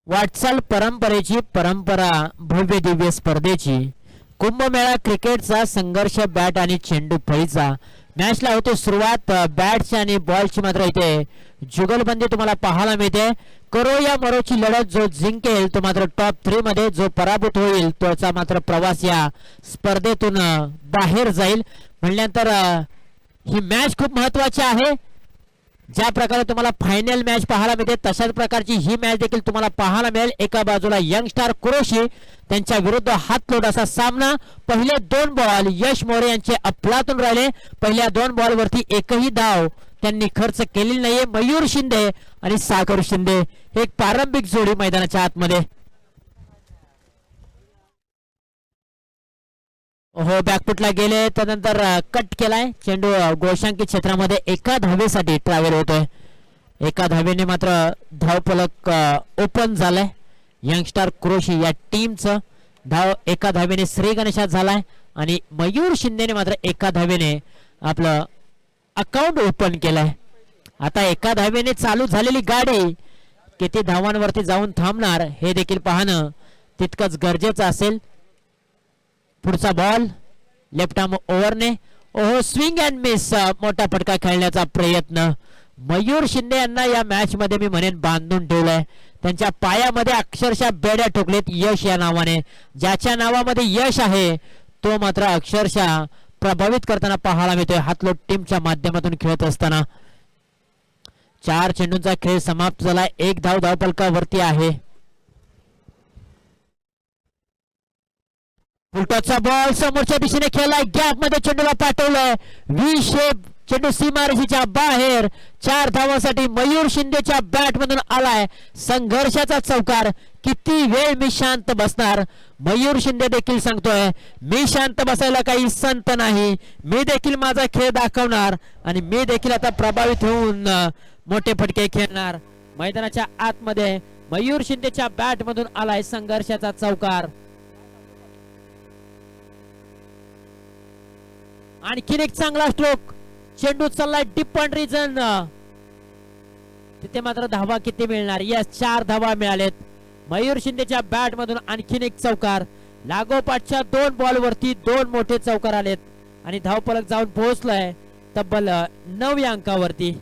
वाटचाल परंपरेची परंपरा भव्य दिव्य स्पर्धेची कुंभमेळा क्रिकेटचा संघर्ष बॅट आणि चेंडू फळीचा मॅचला होते सुरुवात. बॅट्स आणि बॉलची मात्र इथे जुगलबंदी तुम्हाला पाहायला मिळते. करो या मरोची लढत, जो जिंकेल तो मात्र टॉप 3 मध्ये, जो पराभूत होईल तोचा मात्र प्रवास या स्पर्धेतून बाहेर जाईल. म्हणल्यानंतर ही मॅच खूप महत्वाची आहे. ज्या प्रकारे तुम्हाला फायनल मॅच पाहायला मिळते तशाच प्रकारची ही मॅच देखील तुम्हाला पाहायला मिळेल. एका बाजूला यंगस्टार कुरोशी त्यांच्या विरुद्ध हातलोट असा सामना. पहिले 2 बॉल यश मोरे यांचे अफलातून राहिले. पहिल्या 2 बॉल वरती एकही धाव त्यांनी खर्च केलेली नाहीये. मयूर शिंदे आणि सागर शिंदे एक प्रारंभिक जोडी मैदानाच्या आतमध्ये. हो, बॅकफुटला गेले, त्यानंतर कट केलाय चेंडू. गोशांकी क्षेत्रामध्ये एका धावेसाठी ट्रॅव्हल होतोय. एका धावेने मात्र धावफलक ओपन झालाय. यंगस्टार क्रोशी या टीमचं धाव एका धावेने श्री गणेशात झालाय आणि मयूर शिंदेने मात्र एका धावेने आपलं अकाउंट ओपन केलंय. आता एका धावेने चालू झालेली गाडी किती धावांवरती जाऊन थांबणार हे देखील पाहणं तितकंच गरजेचं असेल. पुढचा बॉल लेफ्ट आर्म ओव्हरने, ओहो, स्विंग अँड मिस, मोठा फटका खेळण्याचा प्रयत्न. मयूर शिंदे यांना या मॅच मध्ये मी म्हणेन बांधून ठेवलंय. त्यांच्या पायामध्ये अक्षरशः बेड्या ठोकलेत यश या नावाने. ज्याच्या नावामध्ये यश आहे तो मात्र अक्षरशः प्रभावित करताना पाहायला मिळतोय हातलोट टीमच्या माध्यमातून खेळत असताना. 4 चेंडूंचा खेळ समाप्त झाला. 1 धाव धावफलकावरती आहे. उलटाचा बॉल समोरच्या दिशेने खेळलाय, गॅप मध्ये चेंडूला पाठवलंय. व्ही शेप चेंडू सीमारेषेच्या बाहेर. 4 धावांसाठी मयूर शिंदेच्या बॅट मधून आलाय संघर्षाचा चौकार. किती वेळ मी शांत बसणार. मयूर शिंदे देखील सांगतोय मी शांत बसायला काही संत नाही. मी देखील माझा खेळ दाखवणार आणि मी देखील आता प्रभावित होऊन मोठे फटके खेळणार. मैदानाच्या आतमध्ये मयूर शिंदेच्या बॅट मधून आलाय संघर्षाचा चौकार. आणखीन एक चांगला स्ट्रोक. चेंडू चाललाय डीप रिजन. तिथे मात्र धावा किती मिळणार? यस, 4 धावा मिळालेत. मयूर शिंदेच्या बॅट मधून आणखीन एक चौकार. लागोपाठच्या 2 बॉल वरती 2 मोठे चौकार आलेत आणि धावफलक जाऊन पोहोचलाय तब्बल 9 या अंकावरती.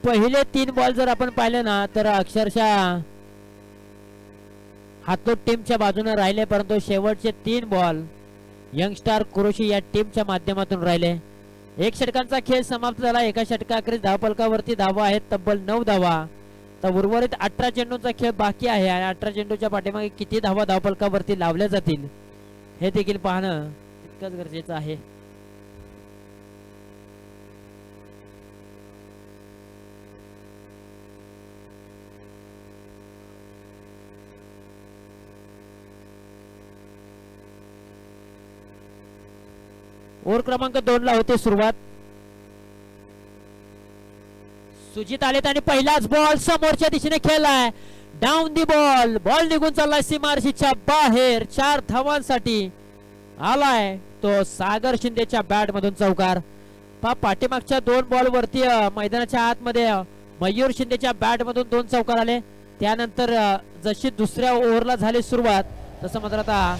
पहिले 3 बॉल जर आपण पाहिले ना तर अक्षरशः हातोट टीमच्या बाजूने राहिले, परंतु शेवटचे 3 बॉल यंगस्टार कुरोशी या टीमच्या माध्यमातून राहिले. 1 षटकांचा खेळ समाप्त झाला. एका षटकाखेरीज धावफलकावरती धावा आहेत तब्बल 9 धावा. तर उर्वरित 18 चेंडूंचा खेळ बाकी आहे आणि 18 चेंडूच्या पाठीमागे किती धावा धावफलकावरती लावल्या जातील हे देखील पाहणं तितकंच गरजेचं आहे. ओव्हर क्रमांक 2 ला होते सुरुवात. सुजित आलेत आणि पहिलाच बॉल समोरच्या दिशेने खेळलाय. Down the ball. बॉल निघून चाललाय सीमारेषेच्या बाहेर. 4 धावांसाठी आलाय तो सागर शिंदेच्या बॅट मधून चौकार. पाठीमागच्या 2 बॉल वरती मैदानाच्या आतमध्ये मयूर शिंदेच्या बॅट मधून 2 चौकार आले. त्यानंतर जशी दुसऱ्या ओव्हरला झाली सुरुवात तसं मात्र आता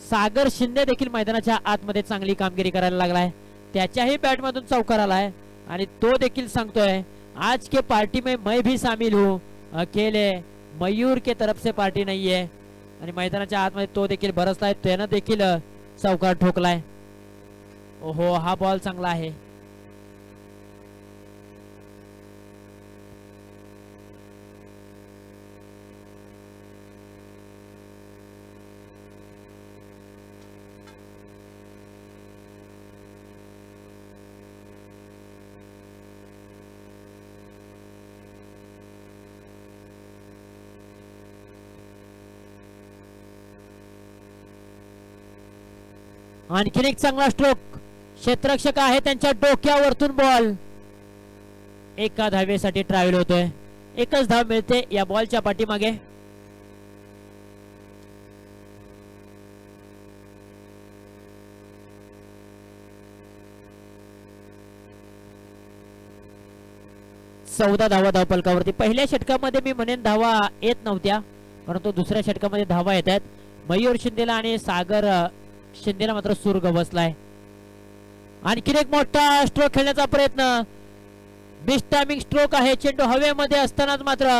सागर शिंदे देखील मैदानाच्या आतमध्ये चांगली कामगिरी करायला लागलाय. त्याच्याही बॅट मधून चौकार आलाय आणि तो देखील सांगतोय आज के पार्टी में मैं भी शामिल हूँ, अकेले मयूर के तरफ से पार्टी नहीं है. आणि मैदानाच्या आतमध्ये तो देखील बरसलाय. त्यानं देखील चौकार ठोकलाय. ओहो, हा बॉल चांगला आहे. आणखीन एक चांगला स्ट्रोक. क्षेत्ररक्षक आहे त्यांच्या डोक्यावरतून बॉल एका धावेसाठी ट्रॅव्हल होतोय. एकच धाव मिळते या बॉलच्या पाठीमागे. चौदा धावा धावफलकावरती. पहिल्या षटकामध्ये मी म्हणेन धावा येत नव्हत्या, परंतु दुसऱ्या षटकामध्ये धावा येत आहेत. मयूर शिंदेला आणि सागर शिंदेला मात्र सूर गवसलाय. आणखीन एक मोठा स्ट्रोक खेळण्याचा प्रयत्न. बिस्टामिंग स्ट्रोक आहे. चेंडू हवेमध्ये असतानाच मात्र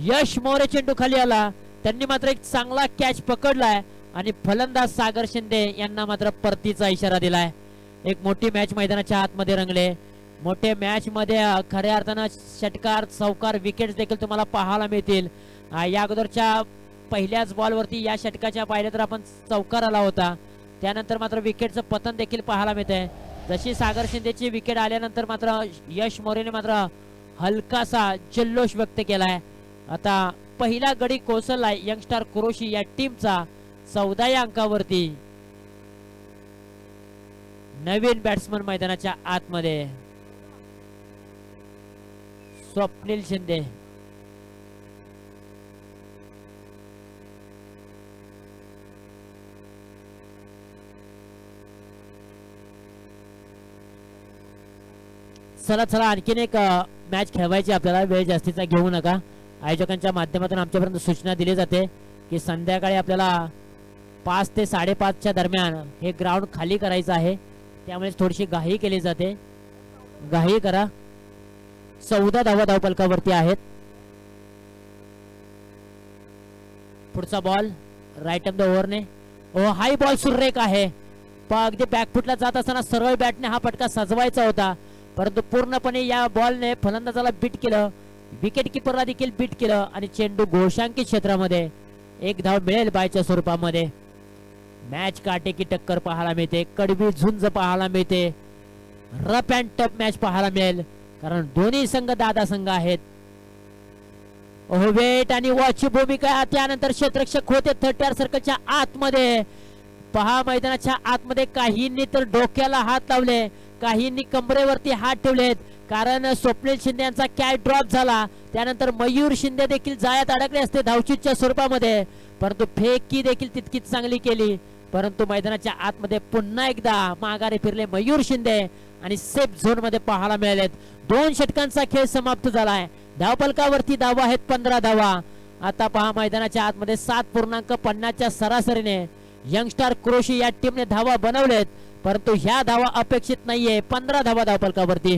यश मोरे चेंडू खाली आला. त्यांनी मात्र एक चांगला कॅच पकडलाय आणि फलंदाज सागर शिंदे यांना मात्र परतीचा इशारा दिलाय. एक मोठी मॅच मैदानाच्या आतमध्ये रंगले. मोठे मॅच मध्ये खऱ्या अर्थानं षटकार चौकार विकेट्स देखील तुम्हाला पाहायला मिळतील. या अगोदरच्या पहिल्याच बॉलवरती या षटकाच्या पाहिलं तर आपण चौकार आला होता. त्यानंतर मात्र विकेटचं पतन देखील पाहायला मिळतंय. जशी सागर शिंदेची विकेट आल्यानंतर मात्र यश मोरेने मात्र हलकासा जल्लोष व्यक्त केलाय. आता पहिला गडी कोसळलाय यंगस्टार कुरोशी या टीमचा 14 या अंकावरती. नवीन बॅट्समन मैदानाच्या आतमध्ये स्वप्नील शिंदे. चला चला आणखीन एक मॅच खेळवायची आपल्याला. वेळ जास्तीचा घेऊ नका. आयोजकांच्या माध्यमातून आमच्यापर्यंत सूचना दिली जाते की संध्याकाळी आपल्याला 5 ते 5:30च्या दरम्यान हे ग्राउंड खाली करायचं आहे. त्यामुळे थोडीशी घाई केली जाते. घाई करा. 14 धावा धावफलकावरती आहेत. पुढचा बॉल राईट ऑफ द ओव्हरने. ओ हाय बॉल सुरेख आहे. अगदी बॅकफुटला जात असताना सरळ बॅटने हा फटका सजवायचा होता, परंतु पूर्णपणे या बॉलने फलंदाजाला बीट केलं, विकेट किपरला देखील बीट केलं आणि चेंडू घोषांकित क्षेत्रामध्ये. एक धाव मिळेल बायच्या स्वरूपामध्ये. मॅच काटेकी टक्कर पाहायला मिळते. कडवी झुंज पाहायला मिळते. रफ अँड टफ मॅच पाहायला मिळेल, कारण दोन्ही संघ दादा संघ आहेत. वेट आणि वॉचची भूमिका. त्यानंतर क्षेत्ररक्षक होते 30 सर्कलच्या आतमध्ये. पहा मैदानाच्या आतमध्ये काहींनी तर डोक्याला हात लावले, काहींनी कमरेवरती हात ठेवलेत, कारण स्वप्नील शिंदे यांचा कॅच ड्रॉप झाला. त्यानंतर मयूर शिंदे देखील जाळ्यात अडकले असते धावचीच्या स्वरूपामध्ये, परंतु फेकी देखील तितकीच चांगली केली. परंतु मैदानाच्या आतमध्ये पुन्हा एकदा माघारी फिरले मयूर शिंदे आणि सेफ झोन मध्ये पाहायला मिळालेत. 2 षटकांचा खेळ समाप्त झालाय. धावफलकावरती धावा आहेत 15 धावा. आता पहा मैदानाच्या आतमध्ये 7.50च्या सरासरीने यंगस्टार कुरोशी या टीमने धावा बनवलेत, परंतु ह्या धावा अपेक्षित नाहीये. 15 धावा धावफलकावरती.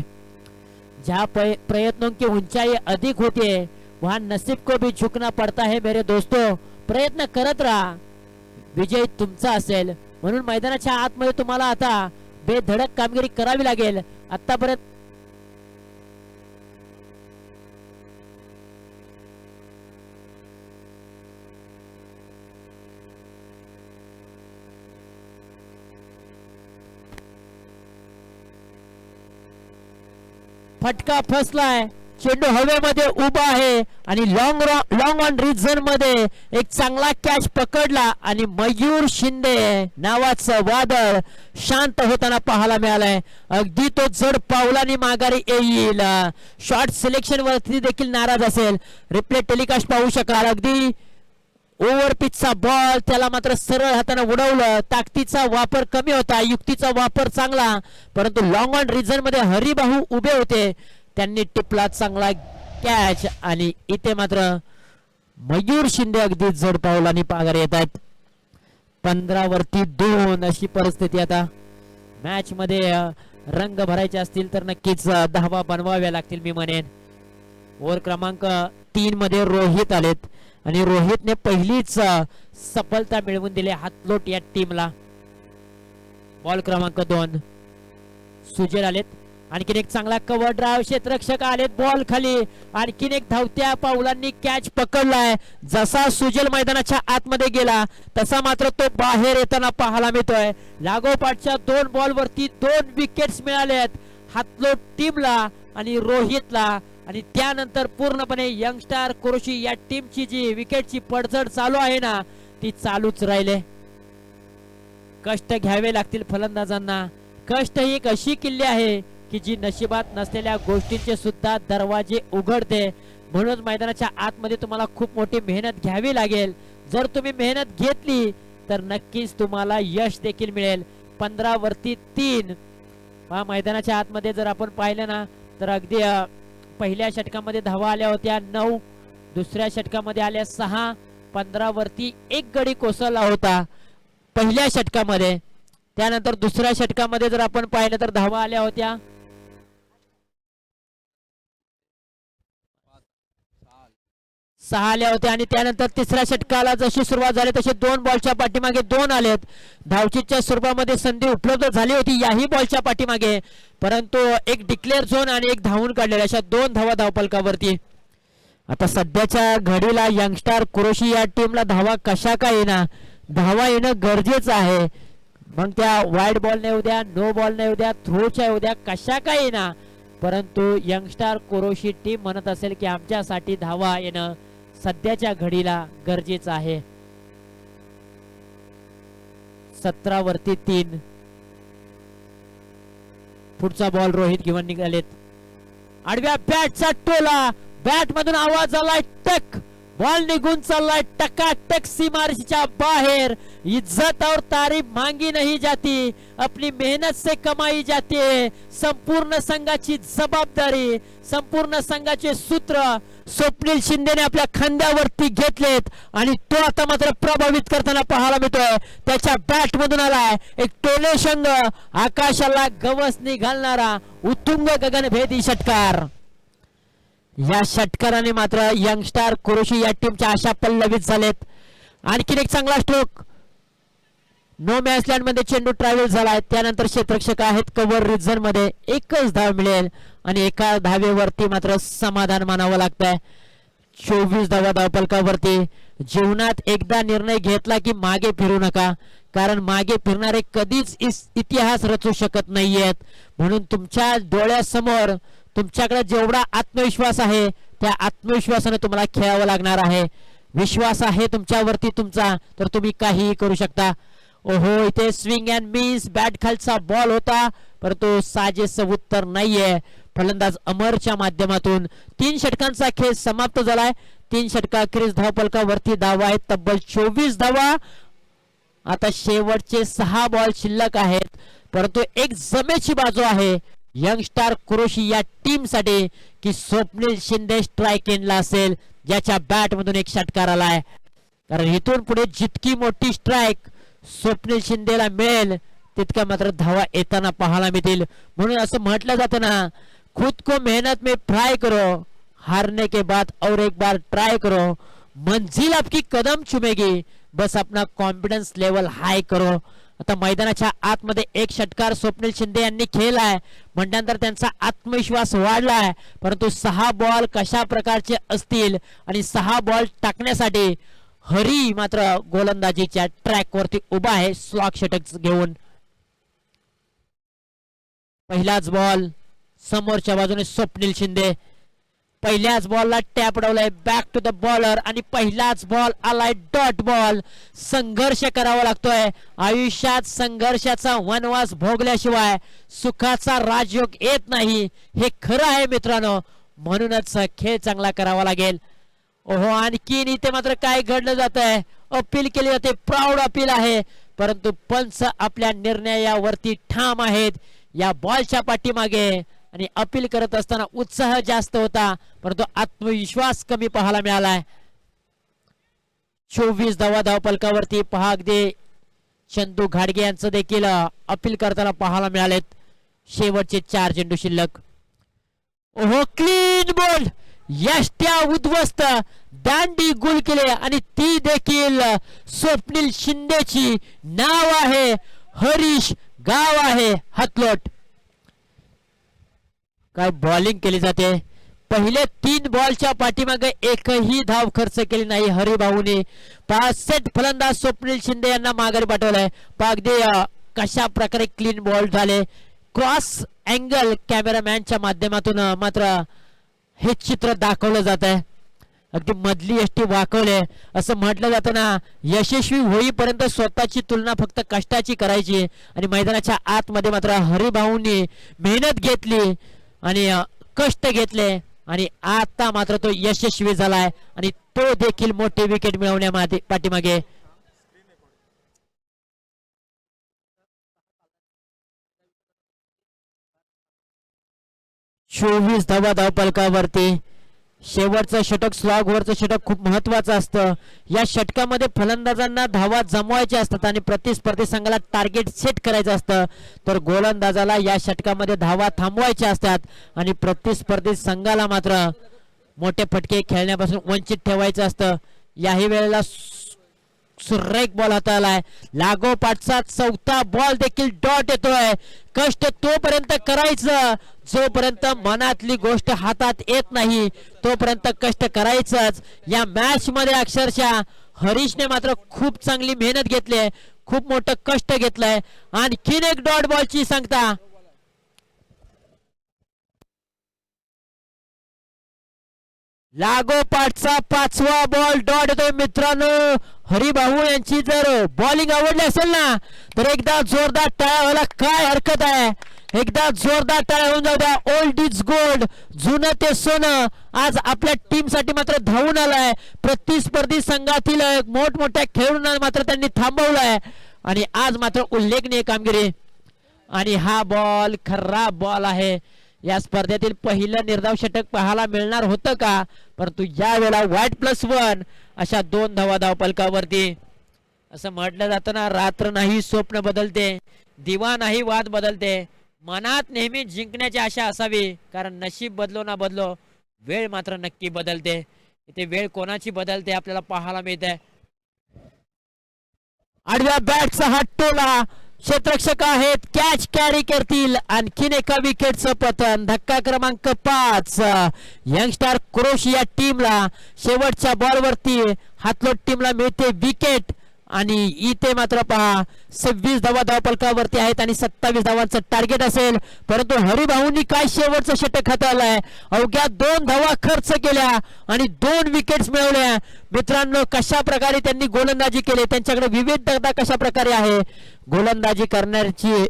ज्या प्रयत्नों की ऊंचाई अधिक होती है वहां नसीब को भी झुकना पड़ता है मेरे दोस्तों. प्रयत्न करत राहा, विजय तुमचा असेल. म्हणून मैदानाच्या आतमध्ये तुम्हाला आता बेधडक कामगिरी करावी लागेल. आतापर्यंत फटका फसलाय. चेंडू हवेमध्ये उभा आहे आणि लॉंग ऑन रिझन मध्ये एक चांगला कॅच पकडला आणि मयूर शिंदे नावाचं वादळ शांत होताना पाहायला मिळालंय. अगदी तो जड पावलांनी माघारी येईल. शॉर्ट सिलेक्शन वरती देखील नाराज असेल. रिप्ले टेलिकास्ट पाहू शकाल. अगदी ओव्हर पिचचा बॉल, त्याला मात्र सरळ हाताने उडवलं. ताकदीचा वापर कमी होता, युक्तीचा वापर चांगला, परंतु लॉंग ऑन रिझन मध्ये हरिबाहू उभे होते, त्यांनी टिपला चांगला कॅच आणि इथे मात्र मयूर शिंदे अगदी जड पावलांनी पागारे येत आहेत. 15 वरती 2 अशी परिस्थिती. आता मॅच मध्ये रंग भरायचे असतील तर नक्कीच धावा बनवाव्या लागतील मी म्हणेन. ओव्हर क्रमांक 3 मध्ये रोहित आलेत आणि रोहितने पहिलीच सफलता मिळवून दिली हातलोट या टीमला. बॉल क्रमांक 2 सुजल आलेत. आणखीन एक चांगला कव्हर ड्राइव्ह. क्षेत्ररक्षक आलेत बॉल खाली. आणखीन एक धावत्या पावलांनी कॅच पकडलाय. जसा सुजल मैदानाच्या आतमध्ये गेला तसा मात्र तो बाहेर येताना पाहायला मिळतोय. लागोपाठच्या 2 बॉल वरती 2 विकेट्स मिळाल्यात हातलोट टीमला आणि रोहितला. आणि त्यानंतर पूर्णपणे यंगस्टार कुरोशी या टीमची जी विकेटची पडझड चालू आहे ना ती चालूच राहिले. कष्ट घ्यावे लागतील फलंदाजांना. कष्ट ही एक अशी किल्ली आहे की जी नशिबात नसलेल्या गोष्टींचे सुद्धा दरवाजे उघडते. म्हणूनच मैदानाच्या आतमध्ये तुम्हाला खूप मोठी मेहनत घ्यावी लागेल. जर तुम्ही मेहनत घेतली तर नक्कीच तुम्हाला यश देखील मिळेल. 15 वरती 3. मैदानाच्या आतमध्ये जर आपण पाहिलं ना तर अगदी पहिल्या षटकामध्ये धावा आल्या होत्या 9, दुसऱ्या षटकामध्ये आल्या 6. 15 वरती 1 गडी कोसळला होता पहिल्या षटकामध्ये. त्यानंतर दुसऱ्या षटकामध्ये जर आपण पाहिलं तर धावा आल्या होत्या 6 आल्या होत्या. आणि त्यानंतर तिसऱ्या षटकाला जशी सुरुवात झाली तशी 2 बॉलच्या पाठीमागे 2 आलेत. धावचीच्या स्वरूपामध्ये संधी उपलब्ध झाली होती याही बॉलच्या पाठीमागे, परंतु एक डिक्लेअर झोन आणि एक धावून काढलेल्या अशा 2 धावा धावपलकावरती. आता सध्याच्या घडीला यंगस्टार कुरोशी या टीमला धावा कशा का येणार, धावा येणं गरजेचं आहे. मग त्या वाईड बॉल नाही उद्या, नो बॉल नाही उद्या, थ्रोच्या उद्या, कशा का येणार, परंतु यंगस्टार कुरोशी टीम म्हणत असेल की आमच्यासाठी धावा येणं सध्याच्या घडीला गरजेचं आहे. 17 वरती 3. पुढचा बॉल रोहित घेऊन निघालेत. आडव्या बॅटचा टोला, बॅट मधून आवाज आलाय टक, बॉल निघून चाललाय टकाटक सीमारेषेच्या बाहेर. इज्जत और तारीफ मांगी नहीं जाती, अपनी मेहनत से कमाई जाते. संपूर्ण संघाची जबाबदारी, संपूर्ण संघाचे सूत्र स्वप्नील शिंदेने आपल्या खांद्यावरती घेतलेत आणि तो आता मात्र प्रभावित करताना पाहायला मिळतोय. त्याच्या बॅट मधून आलाय एक टोले संघ, आकाशाला गवसणी घालणारा उत्तुंग गगनभेदी षटकार. या षटकाराने मात्र यंगस्टार कुरोशी या टीमच्या आशा पल्लवित झालेत. आणखीन एक चांगला स्ट्रोक, नो मॅच लँड मध्ये चेंडू ट्रॅव्हल झालाय. त्यानंतर क्षेत्ररक्षक आहेत कव्हर रिजन मध्ये, एकच धाव मिळेल आणि एका धावेवरती मात्र समाधान मानावं लागतंय. 24 धावा धावपलकावरती. जीवनात एकदा निर्णय घेतला की मागे फिरू नका, कारण मागे फिरणारे कधीच इतिहास रचू शकत नाहीयेत. म्हणून तुमच्या डोळ्यासमोर तुमच्याकडे जेवढा आत्मविश्वास आहे त्या आत्मविश्वासाने तुम्हाला खेळावं लागणार आहे. विश्वास आहे तुमच्यावरती तुमचा तर तुम्ही काहीही करू शकता. ओहो, इथे स्विंग अँड मिस, बॅट खालचा बॉल होता परंतु साजेसं उत्तर नाहीये. फलंदाज अमरच्या माध्यमातून 3 षटकांचा खेळ समाप्त झालाय. 3 षटकाखेरीज धावपलकावरती धावा आहेत तब्बल 24 धावा. आता शेवटचे 6 बॉल शिल्लक आहेत, परंतु एक जमेची बाजू आहे यंगस्टार कुरोशी या टीम साठी की स्वप्नील शिंदे स्ट्राइक एंडला असेल ज्याच्या बॅट मधून एक षटकार आलाय. कारण इथून पुढे जितकी मोठी स्ट्राइक स्वप्नील शिंदेला मिळेल तितक्या मात्र धावा येताना पाहायला मिळतील. म्हणून असं म्हटलं जातं ना, खुद को मेहनत में फ्राई करो, हारने के बाद और एक बार ट्राई करो, मंजिल आपकी कदम चुमेगी, बस अपना कॉन्फिडन्स लेवल हाय करो. आता मैदानाच्या आतमध्ये एक षटकार स्वप्नील शिंदे यांनी खेळलाय म्हटल्यानंतर त्यांचा आत्मविश्वास वाढलाय. परंतु 6 बॉल कशा प्रकारचे असतील आणि 6 बॉल टाकण्यासाठी हरी मात्र गोलंदाजीच्या ट्रॅक वरती उभा आहे स्लॉग षटक घेऊन. पहिलाच बॉल समोरच्या बाजूने स्वप्नील शिंदे, पहिल्याच बॉलला टॅप उडवलाय बॅक टू द बॉलर आणि पहिलाच बॉल आलाय डॉट बॉल. संघर्ष करावा लागतोय आयुष्यात, संघर्षाचा वनवास भोगल्याशिवाय सुखाचा राजयोग येत नाही हे खरं आहे मित्रांनो. म्हणूनच खेळ चांगला करावा लागेल. ओहो, आणखीन इथे मात्र काय घडलं जात आहे, अपील केली जाते, प्राऊड अपील आहे, परंतु पंच आपल्या निर्णयावरती ठाम आहेत. या बॉलच्या पाठीमागे आणि अपील करत असताना उत्साह जास्त होता परंतु आत्मविश्वास कमी पाहायला मिळालाय. 24 धावा धावपलकावरती पहा अगदी चंदू घाडगे यांचं देखील अपील करताना पाहायला मिळालेत. शेवटचे 4 चेंडू शिल्लक. ओहो, क्लीन बॉल, यष्ट्या उद्ध्वस्त, दांडी गुल केले आणि ती देखील स्वप्नील शिंदेची. नाव आहे हरीश, गाव आहे हातलोट. काय बॉलिंग केली जाते. पहिले 3 बॉलच्या पाठीमागे एकही धाव खर्च केली नाही हरिभाऊने. 5 सेट फलंदाज स्वप्नील शिंदे यांना माघारी पाठवलंय. अगदी कशा प्रकारे क्लीन बॉल झाले. क्रॉस अँगल कॅमेरामॅनच्या माध्यमातून मात्र हे चित्र दाखवलं जात आहे. अगदी मधली यष्टी वाकवले. असं म्हटलं जातं ना, यशस्वी होईपर्यंत स्वतःची तुलना फक्त कष्टाची करायची आणि मैदानाच्या आतमध्ये मात्र हरिभाऊंनी मेहनत घेतली आणि कष्ट घेतले आणि आता मात्र तो यशस्वी झालाय आणि तो देखील मोठी विकेट मिळवण्यामध्ये पाठीमागे. चोवीस धावा धावपलकावरती. शेवटचं षटक स्लॉग वरचं षटक खूप महत्वाचं असतं. या षटकामध्ये फलंदाजांना धावा जमवायच्या असतात आणि प्रतिस्पर्धी संघाला टार्गेट सेट करायचं असतं, तर गोलंदाजाला या षटकामध्ये धावा थांबवायच्या असतात आणि प्रतिस्पर्धी संघाला मात्र मोठे फटके खेळण्यापासून वंचित ठेवायचं असतं. याही वेळेला सुरेख बॉल हाताळलाय. लागोपाठचा चौथा बॉल देखील डॉट येतोय. कष्ट तोपर्यंत करायचं जोपर्यंत मनातली गोष्ट हातात येत नाही, तोपर्यंत कष्ट करायचंच. या मॅच मध्ये अक्षरशः हरीशने मात्र खूप चांगली मेहनत घेतली, खूप मोठं कष्ट घेतलंय. आणखीन एक डॉट बॉलची सांगता. लागोपाठचा पाचवा बॉल डॉट येतोय. मित्रांनो, हरिभाऊ यांची जर बॉलिंग आवडली असेल ना, तर एकदा जोरदार टाळ्या व्हायला काय हरकत आहे. एकदा जोरदार टाळ्या होऊन जाऊ द्या. ओल्ड इज गोल्ड, जुनं ते सोनं आज आपल्या टीम साठी मात्र धावून आलाय. प्रतिस्पर्धी संघातील मोठमोठ्या खेळाडूंना मात्र त्यांनी थांबवलंय आणि आज मात्र उल्लेखनीय कामगिरी. आणि हा बॉल खराब बॉल आहे. या स्पर्धेतील पहिलं निर्धाव षटक पाहायला मिळणार होतं का, परंतु यावेळेला वाईट+1 अशा 2 धावा धावपलकावरती. असं म्हटलं जातं ना, रात्र नाही स्वप्न बदलते, दिवा नाही वाद बदलते. मनात नेहमी जिंकण्याची आशा असावी, कारण नशीब बदलो ना बदलो, वेळ मात्र नक्की बदलते. इथे वेळ कोणाची बदलते आपल्याला पाहायला मिळते. आडव्या बॅटचा हा टोला, क्षेत्ररक्षक आहेत, कॅच कॅरी करतील. आणखीन एका विकेटचं पतन. धक्का क्रमांक 5 यंगस्टार क्रोशिया टीमला शेवटच्या बॉलवरती हातलोट टीमला मिळते विकेट. आणि इथे मात्र पहा 26 धावा धावपलकावरती आहेत आणि 27 धावांचं टार्गेट असेल, परंतु हरिभाऊंनी काय शेवटचं षटक हाताळलंय. अवघ्या 2 धावा खर्च केल्या आणि 2 विकेट्स मिळवल्या. मित्रांनो, कशा प्रकारे त्यांनी गोलंदाजी केली, त्यांच्याकडे विविधता कशा प्रकारे आहे, गोलंदाजी करण्याची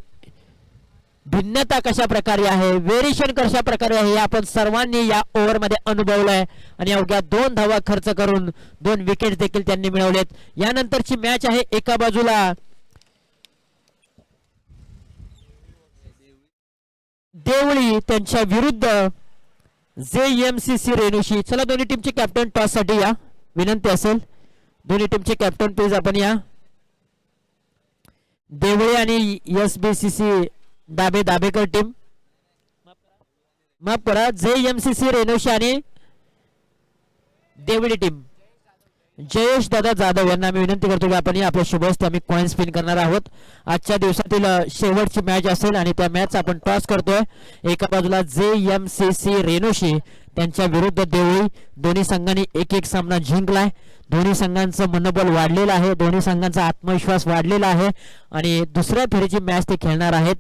भिन्नता कशा प्रकारे आहे, व्हेरिएशन कशा प्रकारे आहे, हे आपण सर्वांनी या ओव्हर मध्ये अनुभवलंय. आणि अवघ्या 2 धावा खर्च करून 2 विकेट देखील त्यांनी मिळवलेत. यानंतरची मॅच आहे एका बाजूला देवळी त्यांच्या विरुद्ध JMCC रेणुशी. चला दोन्ही टीमचे कॅप्टन टॉस साठी या, विनंती असेल दोन्ही टीमचे कॅप्टन प्लीज आपण या. देवळी आणि SBCC दाबेकर टीम, माफ करा, JMCC रेणुशी आणि देवळी टीम. जयेश दादा जाधव यांना मी विनंती करतो की आपण आपल्या शुभ हस्ते आम्ही कॉइन स्पिन करणार आहोत. आजच्या दिवसातील शेवटची मॅच असेल आणि त्या मॅच आपण टॉस करतोय. एका बाजूला JMCC रेणुशी त्यांच्या विरुद्ध देवळी. दोन्ही संघांनी एक सामना जिंकलाय. दोन्ही संघांचं मनोबल वाढलेलं आहे, दोन्ही संघांचा आत्मविश्वास वाढलेला आहे आणि दुसऱ्या फेरीची मॅच ते खेळणार आहेत.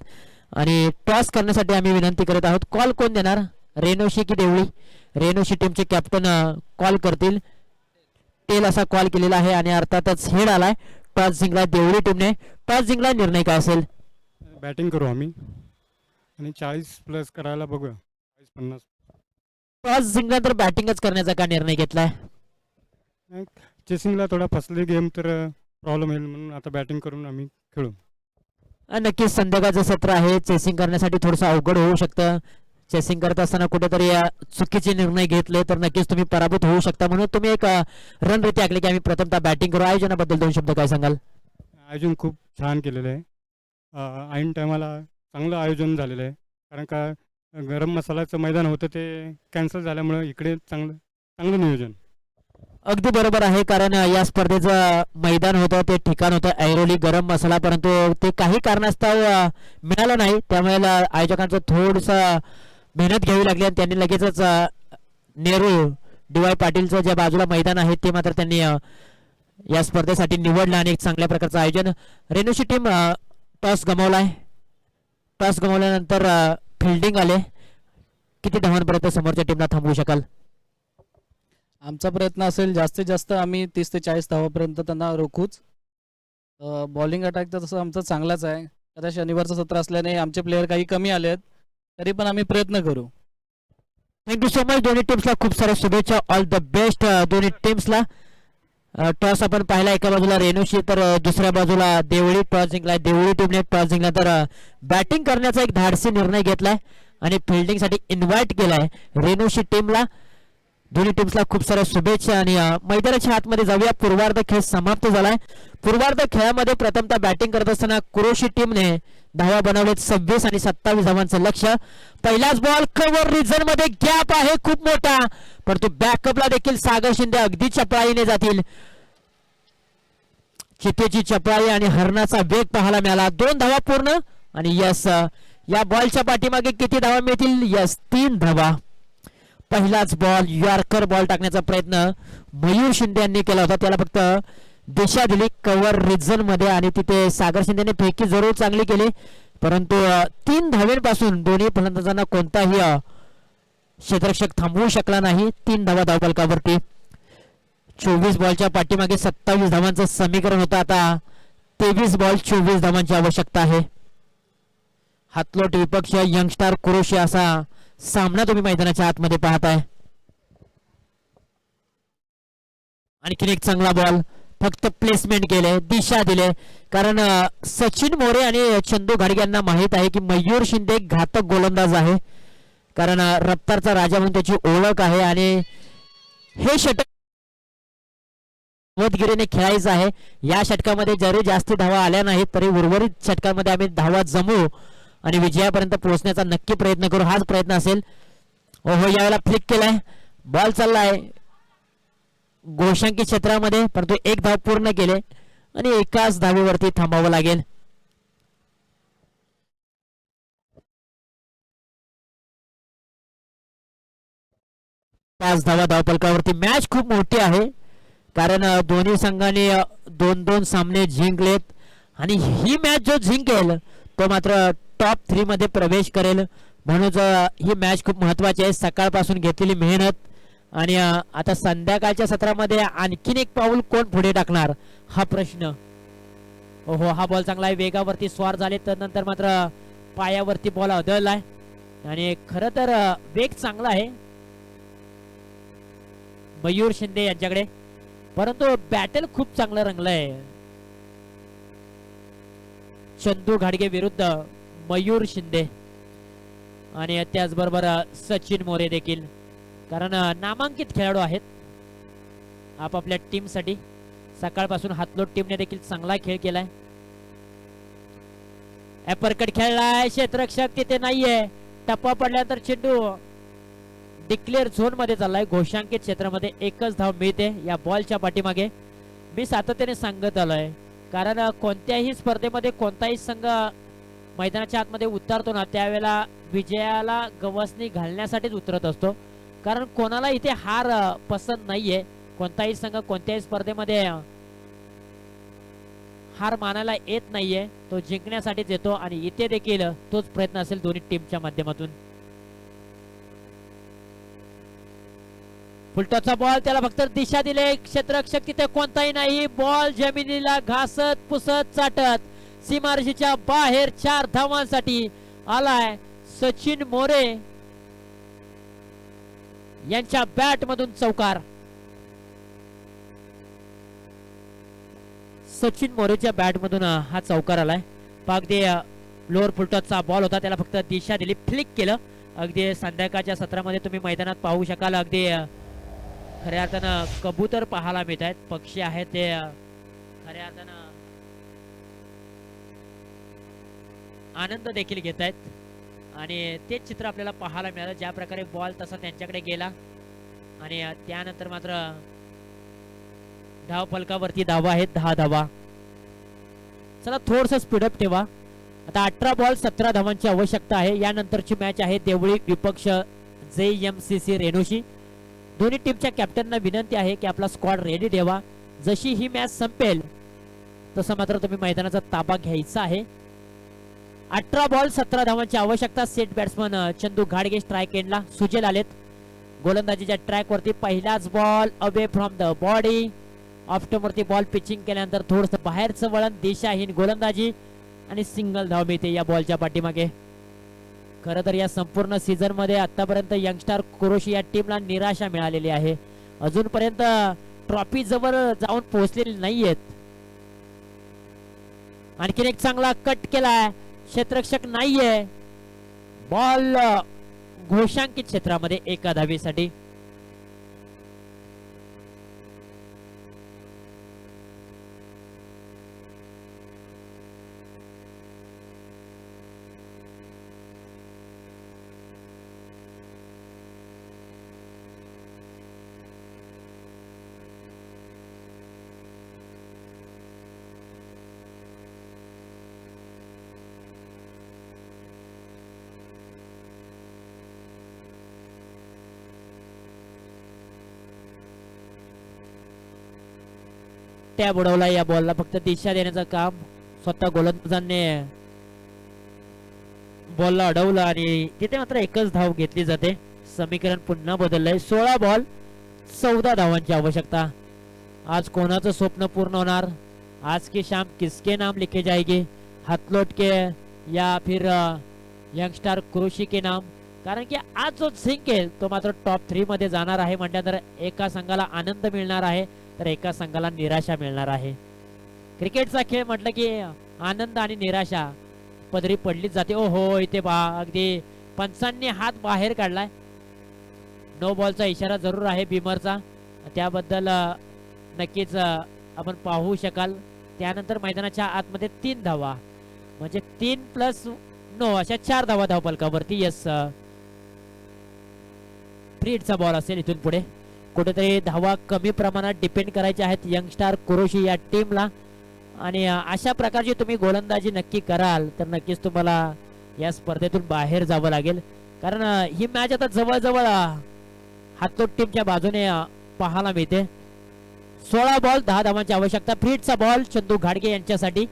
आणि टॉस करण्यासाठी आम्ही विनंती करत आहोत. कॉल कोण देणार, रेणुशी की देवळी? रेणुशी टीमचे कॅप्टन कॉल करतील. टेल असा कॉल केलेला आहे आणि अर्थातच हेड आलाय. टॉस जिंकला देवळी टीमने. टॉस जिंकला, निर्णय काय असेल? बॅटिंग करू आम्ही आणि 40+ करायला बघूया. 40-50. टॉस जिंकल्यानंतर बॅटिंगच करण्याचा का निर्णय घेतलाय? चेसिंगला थोडा फसले गेम तर प्रॉब्लेम येईल, म्हणून आता बॅटिंग करून आम्ही खेळू. नक्कीच संध्याकाळचं सत्र आहे, चेसिंग करण्यासाठी थोडंसं अवघड होऊ शकतं. चेसिंग करत असताना कुठेतरी चुकीचे निर्णय घेतले तर नक्कीच तुम्ही पराभूत होऊ शकता, म्हणून तुम्ही एक रणनीती आखली की आम्ही प्रथमतः बॅटिंग करू. आयोजनाबद्दल 2 शब्द काय सांगाल? आयोजन खूप छान केलेलं आहे. ऐन टायमाला चांगलं आयोजन झालेलं आहे, कारण का गरम मसाल्याचं मैदान होतं ते कॅन्सल झाल्यामुळं इकडे चांगलं नियोजन. अगदी बरोबर आहे, कारण या स्पर्धेचं मैदान होतं ते ठिकाण होतं ऐरोली गरम मसाला, परंतु ते काही कारणास्तव मिळालं नाही. त्यामुळे आयोजकांचं थोडंसं मेहनत घ्यावी लागली आणि त्यांनी लगेचच नेहरू DY पाटीलचं ज्या बाजूला मैदान आहे ते मात्र त्यांनी या स्पर्धेसाठी निवडलं आणि एक चांगल्या प्रकारचं आयोजन. रेणुशी टीम टॉस गमावलाय. टॉस गमावल्यानंतर फिल्डिंग आले. किती धावांपर्यंत समोरच्या टीमला थांबवू शकाल? आमचा प्रयत्न असेल जास्तीत जास्त आम्ही 30 ते 40 धावापर्यंत त्यांना रोखूच. बॉलिंग अटॅक तर तसं आमचा चांगलाच आहे. आता शनिवारचं सत्र असल्याने आमचे प्लेयर काही कमी आले आहेत, तरी पण आम्ही प्रयत्न करू. Thank you so much. दोन्ही टीम्सला खूप साऱ्या शुभेच्छा. ऑल द बेस्ट दोन्ही टीम्सला. टॉस आपण पाहिला एका बाजूला रेणूशी तर दुसऱ्या बाजूला देवळी टॉस जिंकलाय. देवळी टीमने टॉस जिंकला तर बॅटिंग करण्याचा एक धाडसी निर्णय घेतलाय आणि फिल्डिंगसाठी इन्व्हाइट केलाय रेणूशी टीमला. दोन्ही टीम्सला खूप साऱ्या शुभेच्छा आणि मैदानाच्या आतमध्ये जाऊया. पूर्वार्ध खेळ समाप्त झालाय. पूर्वार्ध खेळामध्ये प्रथमतः बॅटिंग करत असताना कुरोशी टीमने धावा बनवलेत 26 आणि 27 धावांचं लक्ष्य. पहिलाच बॉल कव्हर रिझन मध्ये गॅप आहे खूप मोठा, परंतु बॅकअपला देखील सागर शिंदे अगदी चपळाईने जातील. चितेची चपळाई आणि हरणाचा वेग पाहायला मिळाला. 2 धावा पूर्ण आणि यस या बॉलच्या पाठीमागे किती धावा मिळतील? यस 3 धावा. पहिलाच बॉल यॉर्कर बॉल टाकण्याचा प्रयत्न मयूर शिंदे यांनी केला होता. त्याला फक्त दिशा दिली कव्हर रिजन मध्ये आणि तिथे सागर शिंदेने फेकी जरूर चांगली केली, परंतु 3 धावेंपासून दोन्ही फलंदाजांना कोणताही क्षेत्ररक्षक थांबवू शकला नाही. 3 धावा धावफलकावरती. 24 बॉलच्या पाठीमागे 27 धावांचं समीकरण होतं. आता 23 बॉल 24 धावांची आवश्यकता आहे. हातलोट विपक्ष यंगस्टार कुरोशी असा सामना तुम्ही मैदानाच्या आतमध्ये पाहताय. आणखीन एक चांगला बॉल, फक्त प्लेसमेंट केले, दिशा दिले, कारण सचिन मोरे आणि चंदू घाडगे यांना माहित आहे की मयूर शिंदे एक घातक गोलंदाज आहे, कारण रफ्तारचा राजा म्हणून त्याची ओळख आहे आणि हे षटक सावधगिरीने खेळायचं आहे. या षटकामध्ये जरी जास्ती धावा आल्या नाहीत तरी उर्वरित षटकामध्ये आम्ही धावा जमवू आणि विजयापर्यंत पोहोचण्याचा नक्की प्रयत्न करू. हाच प्रयत्न असेल. ओहो, यावेळेला फ्लिक केलाय, बॉल चाललाय गोशांकी क्षेत्रामध्ये, परंतु 1 धाव पूर्ण केले आणि एकाच धावेवरती थांबावं लागेल. पाच धावा धावफलकावरती. मॅच खूप मोठी आहे, कारण दोन्ही संघाने 2-2 सामने जिंकलेत आणि ही मॅच जो जिंकेल तो मात्र टॉप 3 मध्ये प्रवेश करेल. म्हणून ही मॅच खूप महत्वाची आहे. सकाळपासून घेतलेली मेहनत आणि आता संध्याकाळच्या सत्रामध्ये आणखीन एक पाऊल कोण पुढे टाकणार हा प्रश्न. ओहो, हा बॉल चांगला आहे, वेगावरती स्वार झाले, तर नंतर मात्र पायावरती बॉल आदळलाय आणि खरं तर वेग चांगला आहे मयूर शिंदे यांच्याकडे, परंतु बॅटल खूप चांगलं रंगलंय. चंदू घाडगे विरुद्ध मयूर शिंदे आणि त्याचबरोबर सचिन मोरे देखील, कारण नामांकित खेळाडू आहेत आपापल्या टीम साठी. सकाळपासून हातलोट टीमने देखील चांगला खेळ केलाय. ॲपरकट खेळलाय, क्षेत्ररक्षक तिथे नाहीये. टप्पा पडल्यानंतर चेंडू डिक्लेअर झोन मध्ये चाललाय. घोषांकित क्षेत्रामध्ये एकच धाव मिळते या बॉलच्या पाठीमागे. मी सातत्याने सांगत आलोय, कारण कोणत्याही स्पर्धेमध्ये कोणताही संघ मैदानाच्या आतमध्ये उतरतो ना त्यावेळेला विजयाला गवसणी घालण्यासाठीच उतरत असतो, कारण कोणाला इथे हार पसंत नाहीये. कोणताही संघ कोणत्याही स्पर्धेमध्ये हार मानायला येत नाहीये, तो जिंकण्यासाठीच येतो आणि इथे देखील तोच प्रयत्न असेल दोन्ही टीमच्या माध्यमातून. फुलटॉसचा बॉल, त्याला फक्त दिशा दिले, क्षेत्ररक्षक तिथे कोणताही नाही. बॉल जमिनीला घासत पुसत चाटत सीमारेषेच्या बाहेर 4 धावांसाठी आलाय सचिन मोरे यांच्या बॅट मधून चौकार. सचिन मोरेच्या बॅट मधून हा चौकार आलाय. अगदी लोअर फुलटॉसचा बॉल होता, त्याला फक्त दिशा दिली, फ्लिक केलं. अगदी संध्याकाळच्या सत्रामध्ये तुम्ही मैदानात पाहू शकाल, अगदी खऱ्या अर्थानं कबूतर पाहायला मिळत आहेत. पक्षी आहेत ते खऱ्या अर्थानं आनंद देखील घेत आहेत आणि तेच चित्र आपल्याला पाहायला मिळालं. ज्या प्रकारे बॉल तसा त्यांच्याकडे गेला आणि त्यानंतर मात्र धाव फलकावरती धावा आहेत 10 धावा. चला थोडस स्पीडअप ठेवा. आता 18 बॉल 17 धावांची आवश्यकता आहे. यानंतरची मॅच आहे देवळी विपक्ष JMCC रेणूशी. दोन्ही टीमच्या कॅप्टनना विनंती आहे की आपला स्क्वॉड रेडी ठेवा. जशी ही मॅच संपेल तसं मात्र तुम्ही मैदानाचा ताबा घ्यायचा आहे. 18 बॉल 17 धावांची आवश्यकता. सेट बॅट्समन चंदू घाडगे स्ट्राईक एंडला सुजेल आलेत. गोलंदाजीच्या ट्रॅक वरती पहिलाच ball away from the body. ऑफ्टमवरती बॉल पिचिंग केल्यानंतर थोडस बाहेरचं वळण, दिशाहीन गोलंदाजी आणि सिंगल धाव मिळते या बॉलच्या पाठीमागे. खरं तर या संपूर्ण सीझन मध्ये आतापर्यंत यंगस्टार कुरोशी या टीमला निराशा मिळालेली आहे. अजूनपर्यंत ट्रॉफी जवळ जाऊन पोहोचलेली नाहीयेत. आणखीन एक चांगला कट केलाय, क्षेत्ररक्षक नाहीये. बॉल घोषांकित क्षेत्रामध्ये एका धावेसाठी. त्या बुडवला. या बॉलला फक्त दिशा देण्याचं काम स्वतः गोलंदाजांनी बॉलला अडवलं आणि तिथे मात्र एकच धाव घेतली जाते. समीकरण पुन्हा बदललंय. 16 बॉल 14 धावांची आवश्यकता. आज कोणाचं स्वप्न पूर्ण होणार? आज की शाम किसके नाम लिखे जाएगी? हातलोट के या फिर यंगस्टार कुरोशी के नाम? कारण की आज जो जिंकेल तो मात्र टॉप 3 मध्ये जाणार आहे. म्हटल्यानंतर एका संघाला आनंद मिळणार आहे तर एका संघाला निराशा मिळणार आहे. क्रिकेटचा खेळ म्हटलं की आनंद आणि निराशा पदरी पडलीच जाते. ओहो, इथे अगदी पंचांनी हात बाहेर काढलाय. नो बॉलचा इशारा जरूर आहे बिमरचा. त्याबद्दल नक्कीच आपण पाहू शकाल. त्यानंतर मैदानाच्या आतमध्ये 3 धावा म्हणजे 3 प्लस 9 अशा 4 धावा धावफलकावरती. यस, फ्रीडचा बॉल असेल. इथून पुढे कुठेतरी धावा कमी प्रमाणात डिपेंड करायचे आहेत यंगस्टार कुरोशी या टीमला. आणि अशा प्रकारची तुम्ही गोलंदाजी नक्की कराल तर नक्कीच तुम्हाला या स्पर्धेतून बाहेर जावं लागेल. कारण ही मॅच आता जवळजवळ हातलोट टीमच्या बाजूने पाहायला मिळते. 16 बॉल 10 धावांची आवश्यकता. फ्रीडचा बॉल चंदू घाडगे यांच्यासाठी.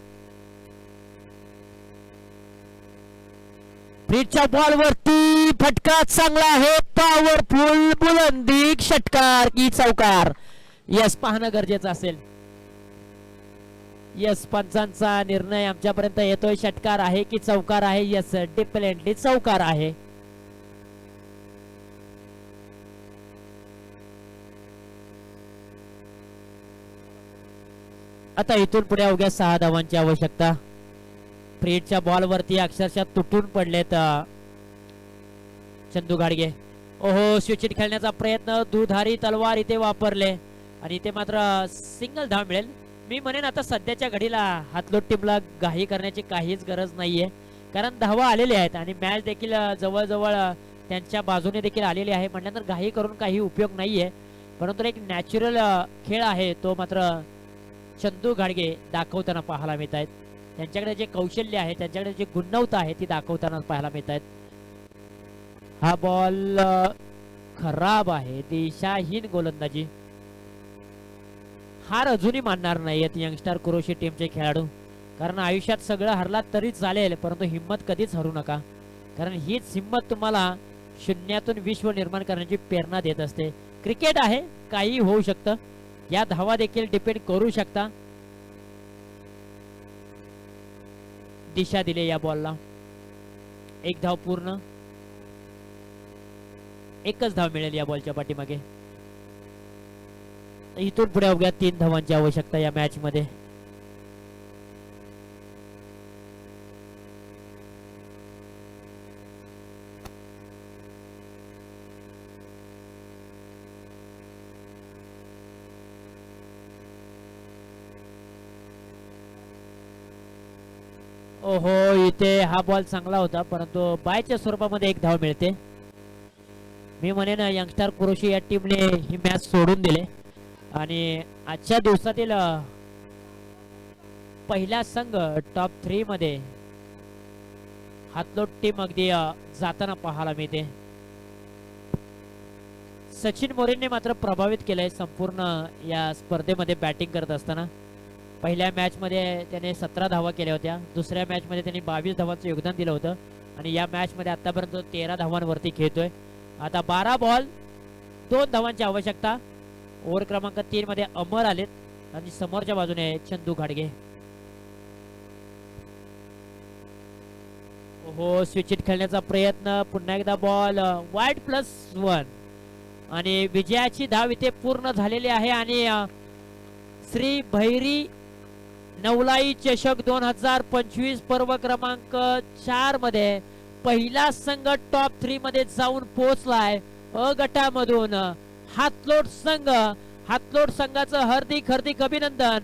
फ्रीडच्या बॉल वरती फटका चांगला आहे. पॉवरफुल बुलंदी षटकार की चौकार? यस, पाहणं गरजेचं असेल. यस, पंचांचा निर्णय आमच्यापर्यंत येतोय. षटकार आहे की चौकार आहे? यस, डिफिनेटली चौकार आहे. आता इथून पुढे अवघ्या 6 धावांची आवश्यकता. फ्रीडच्या बॉल वरती अक्षरशः तुटून पडलेत चंदू गाडगे. ओहो, स्विचिट खेळण्याचा प्रयत्न, दुधारी तलवार इथे वापरले आणि इथे मात्र सिंगल धाव मिळेल. मी म्हणेन आता सध्याच्या घडीला हातलोट टीमला घाई करण्याची काहीच गरज नाहीये. कारण धावा आलेल्या आहेत आणि मॅच देखील जवळजवळ त्यांच्या बाजूने देखील आलेली आहे. म्हटल्यानंतर घाई करून काही उपयोग नाहीये. परंतु एक नॅचरल खेळ आहे तो मात्र चंदू गाडगे दाखवताना पाहायला मिळत आहेत. त्यांच्याकडे जे कौशल्य आहे, त्यांच्याकडे जे गुणवत्ता आहे ती दाखवताना पाहायला मिळत आहेत. हा बॉल खराब आहे. दिशाहीन गोलंदाजी. हार अजूनही मानणार नाहीयेत यंगस्टार कुरोशी टीमचे खेळाडू. कारण आयुष्यात सगळं हरलात तरी चालेल परंतु हिम्मत कधीच हरू नका. कारण हीच हिम्मत तुम्हाला शून्यातून विश्व निर्माण करण्याची प्रेरणा देत असते. क्रिकेट आहे, काही होऊ शकतं. या धावा देखील डिपेंड करू शकता. दिशा दिली या बॉलला. 1 धाव पूर्ण. एकच धाव मिळेल या बॉलच्या पाठीमागे. इथून पुढे अवघ्या 3 धावांची आवश्यकता या मॅच मध्ये. ओहो, इथे हा बॉल चांगला होता परंतु बायच्या स्वरूपामध्ये 1 धाव मिळते. मी म्हणेन यंगस्टार कुरोशी या टीमने ही मॅच सोडून दिले आणि आजच्या दिवसातील पहिला संघ टॉप 3 मध्ये हातलोट टीम अगदी जाताना पाहायला मिळते. सचिन मोरेंनी मात्र प्रभावित केलंय संपूर्ण या स्पर्धेमध्ये बॅटिंग करत असताना. पहिल्या मॅच मध्ये त्याने 17 धावा केल्या होत्या. दुसऱ्या मॅच मध्ये त्यांनी 22 धावांचं योगदान दिलं होतं आणि या मॅच मध्ये आतापर्यंत 13 धावांवरती खेळतोय. आता 12 बॉल 2 धावांची आवश्यकता. ओव्हर क्रमांक 3 मध्ये अमर आलेत आणि समोरच्या बाजूने चंदू घाडगे. हो स्विचिट खेळण्याचा प्रयत्न पुन्हा एकदा बॉल वाईड +1 आणि विजयाची धाव इथे पूर्ण झालेली आहे आणि श्री भैरी नवलाई चषक 2025 पर्व क्रमांक 4 मध्ये पहिला संघ टॉप 3 मध्ये जाऊन पोहोचलाय. अ गटामधून हातलोट संघाचं हार्दिक अभिनंदन.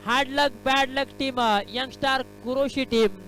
हार्ड लक बॅड लक टीम यंगस्टार कुरोशी टीम